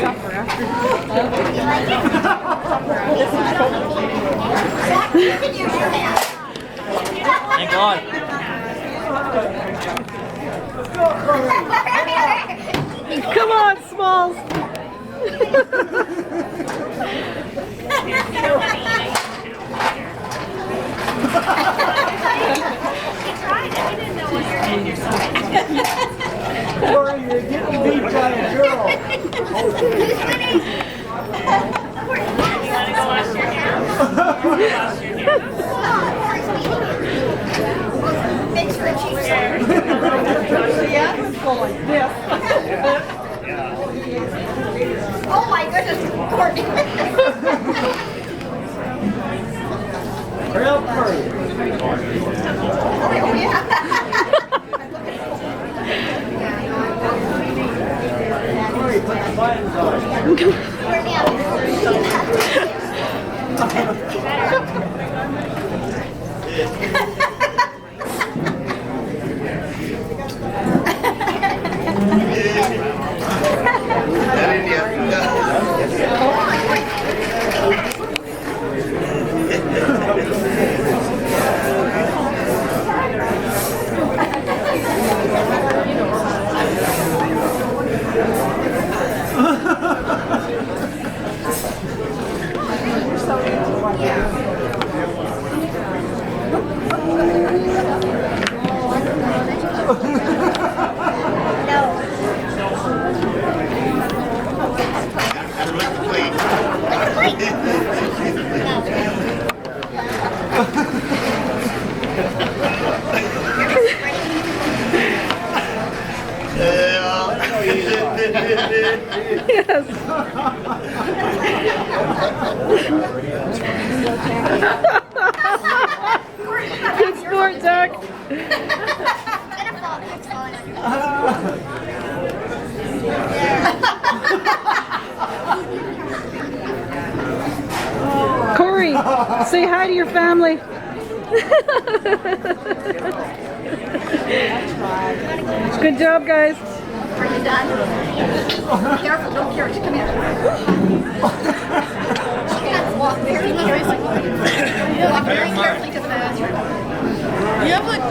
Thank God. Come on, Smalls. Corey, you're getting beat by a girl. Makes for a cheap Oh my goodness, Courtney. Hurry up, Corey. Oh yeah. Corey, put the buttons on. Courtney, Yes. Good sport, Doug. Corey, say hi to your family. Good job, guys. Are you done? Careful, don't carry. Come here. She has to walk very carefully. Walk very carefully to the bathroom. You have like